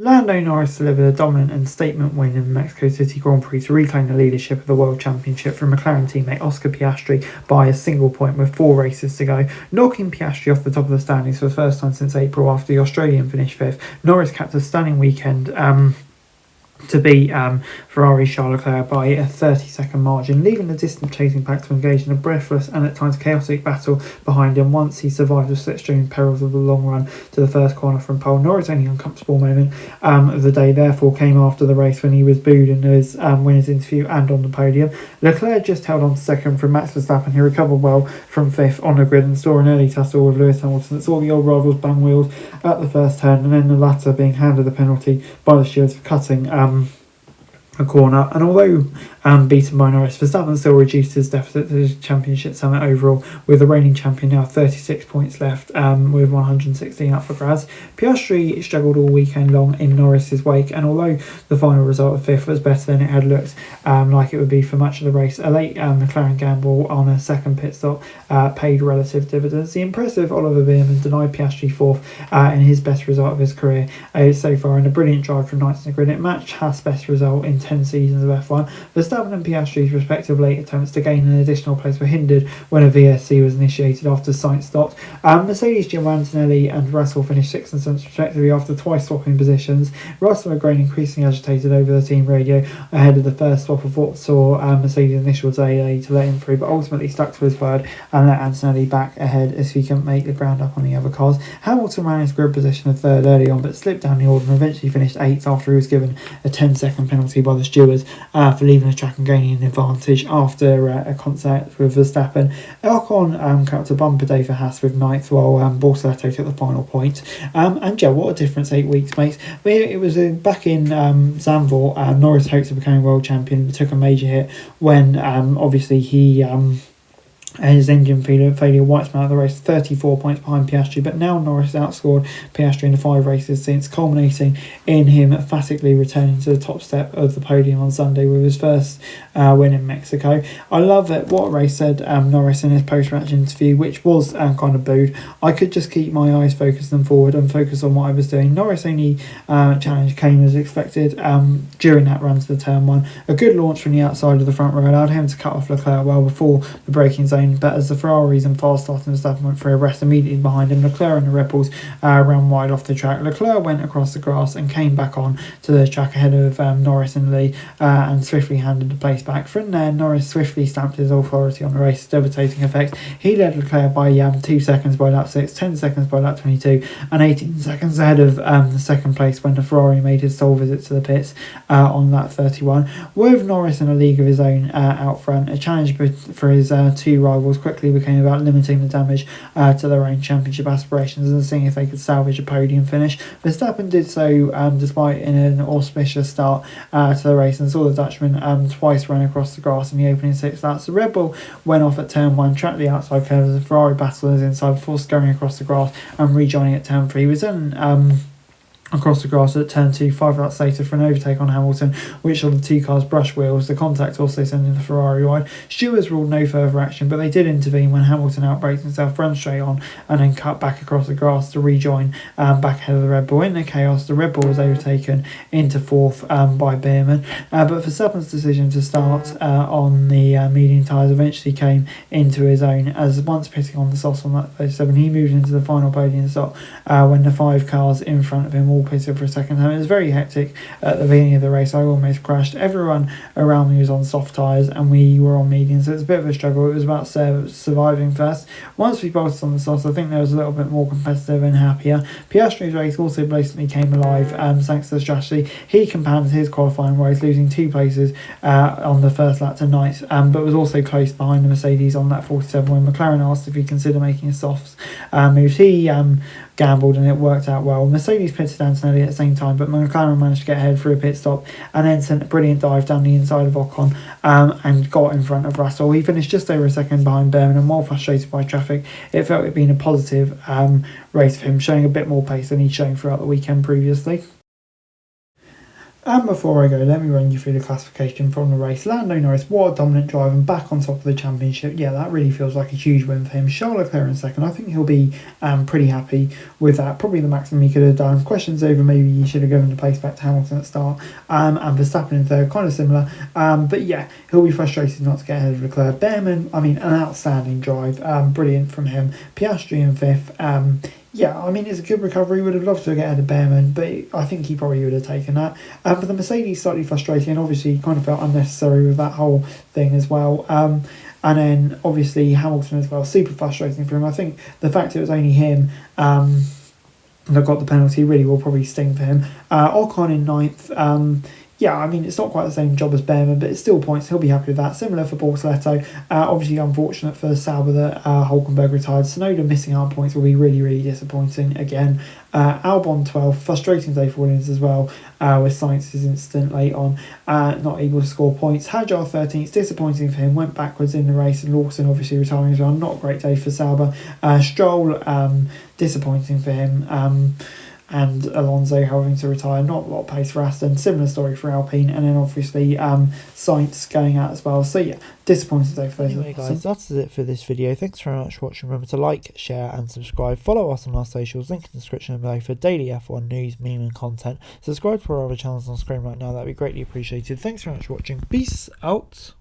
Lando Norris delivered a dominant and statement win in the Mexico City Grand Prix to reclaim the leadership of the World Championship from McLaren teammate Oscar Piastri by a single point with 4 races to go, knocking Piastri off the top of the standings for the first time since April after the Australian finished 5th. Norris capped a stunning weekend to beat Ferrari's Charles Leclerc by a 30-second margin, leaving the distant chasing pack to engage in a breathless and at times chaotic battle behind him once he survived the slipstream perils of the long run to the first corner from pole. Norris' only uncomfortable moment of the day therefore came after the race when he was booed in his winner's interview and on the podium. Leclerc just held on to second from Max Verstappen, who recovered well from 5th on the grid and saw an early tussle with Lewis Hamilton that saw the old rivals bang wheels at the first turn, and then the latter being handed the penalty by the stewards for cutting a corner. And although beaten by Norris, Verstappen still reduced his deficit to the championship summit overall, with the reigning champion now 36 points left, with 116 up for grabs. Piastri struggled all weekend long in Norris's wake, and although the final result of 5th was better than it had looked like it would be for much of the race, a late McLaren gamble on a second pit stop paid relative dividends. The impressive Oliver Bearman denied Piastri 4th in his best result of his career so far, in a brilliant drive from ninth in the grid. It matched Haas' best result in 10 seasons of F1. Verstappen and Piastri's respective late attempts to gain an additional place were hindered when a VSC was initiated after Sainz stopped. Mercedes, Gio Antonelli and Russell finished 6th and 7th respectively after twice swapping positions. Russell had grown increasingly agitated over the team radio ahead of the first swap of what saw Mercedes' initial delay to let him through, but ultimately stuck to his word and let Antonelli back ahead as he couldn't make the ground up on the other cars. Hamilton ran his grid position of 3rd early on, but slipped down the order and eventually finished 8th after he was given a 10-second penalty by the stewards for leaving the track and gaining an advantage after a contact with Verstappen. Ocon capped a bumper day for Haas with 9th, while Bortoleto took the final point. And Joe, what a difference 8 weeks makes. But it was back in Zandvoort, Norris hopes of becoming world champion, but took a major hit when obviously he his engine failure wiped him out of the race, 34 points behind Piastri, but now Norris outscored Piastri in the 5 races since, culminating in him emphatically returning to the top step of the podium on Sunday with his first win in Mexico. I love it. What a race, said Norris in his post-match interview, which was kind of booed. I could just keep my eyes focused and forward and focus on what I was doing. Norris' only challenge came as expected during that run to the turn 1. A good launch from the outside of the front row allowed him to cut off Leclerc well before the braking zone, but as the Ferraris and fast starting Verstappen went for a rest immediately behind him, Leclerc and the Red Bulls ran wide off the track. Leclerc went across the grass and came back on to the track ahead of Norris in the lead and swiftly handed the place back. From there, Norris swiftly stamped his authority on the race's devastating effects. He led Leclerc by 2 seconds by lap 6, 10 seconds by lap 22 and 18 seconds ahead of the second place when the Ferrari made his sole visit to the pits on lap 31. With Norris in a league of his own out front, a challenge for his 2 rivals quickly became about limiting the damage to their own championship aspirations and seeing if they could salvage a podium finish. Verstappen did so despite an auspicious start to the race and saw the Dutchman twice run across the grass in the opening 6 laps. The Red Bull went off at turn 1, tracked the outside curve as the Ferrari battlers inside before scurrying across the grass and rejoining at turn 3. He was then across the grass at turn 2, 5 laps later for an overtake on Hamilton, which saw the 2 cars brush wheels, the contact also sending the Ferrari wide. Stewards ruled no further action, but they did intervene when Hamilton outbraked himself, ran straight on and then cut back across the grass to rejoin back ahead of the Red Bull. In the chaos, the Red Bull was overtaken into 4th by Bearman, but Verstappen's decision to start on the medium tyres eventually came into his own, as once pitting on the softs on lap 37, he moved into the final podium stop when the 5 cars in front of him all pitted for a second time. It was very hectic at the beginning of the race. I almost crashed. Everyone around me was on soft tyres and we were on medium, so it was a bit of a struggle. It was about surviving first. Once we bolted on the softs, I think there was a little bit more competitive and happier. Piastri's race also blatantly came alive thanks to the strategy. He compounded his qualifying woes, losing 2 places on the first lap to 9th, but was also close behind the Mercedes on lap 47 when McLaren asked if he considered making a softs moves. He gambled and it worked out well. Mercedes pitted Antonelli at the same time, but McLaren managed to get ahead through a pit stop and then sent a brilliant dive down the inside of Ocon and got in front of Russell. He finished just over a second behind Bearman, and while frustrated by traffic, it felt it'd been a positive race for him, showing a bit more pace than he'd shown throughout the weekend previously. And before I go, let me run you through the classification from the race. Lando Norris, what a dominant drive and back on top of the championship. Yeah, that really feels like a huge win for him. Charles Leclerc in second. I think he'll be pretty happy with that. Probably the maximum he could have done. Questions over, maybe he should have given the place back to Hamilton at start. And Verstappen in third, kind of similar. But yeah, he'll be frustrated not to get ahead of Leclerc. Behrman, I mean, an outstanding drive. Brilliant from him. Piastri in fifth. Yeah, I mean, it's a good recovery. Would have loved to get ahead of Behrman, but I think he probably would have taken that. For the Mercedes, slightly frustrating. Obviously, he kind of felt unnecessary with that whole thing as well. And then, obviously, Hamilton as well. Super frustrating for him. I think the fact it was only him that got the penalty really will probably sting for him. Ocon in ninth. Yeah, I mean, it's not quite the same job as Behrman, but it's still points. He'll be happy with that. Similar for Bortoleto. Obviously, unfortunate for Sauber that Hulkenberg retired. Sonoda missing out points will be really, really disappointing again. Albon 12th. Frustrating day for Williams as well, with Sainz's incident late on. Not able to score points. Hadjar 13th. Disappointing for him. Went backwards in the race. And Lawson obviously retiring as well. Not a great day for Sauber. Stroll, disappointing for him. And Alonso having to retire. Not a lot of pace for Aston. Similar story for Alpine. And then obviously Sainz going out as well. So yeah, disappointing day for those. Anyway guys, that's it for this video. Thanks very much for watching. Remember to like, share and subscribe. Follow us on our socials. Link in the description below for daily F1 news, meme and content. Subscribe to our other channels on screen right now. That'd be greatly appreciated. Thanks very much for watching. Peace out.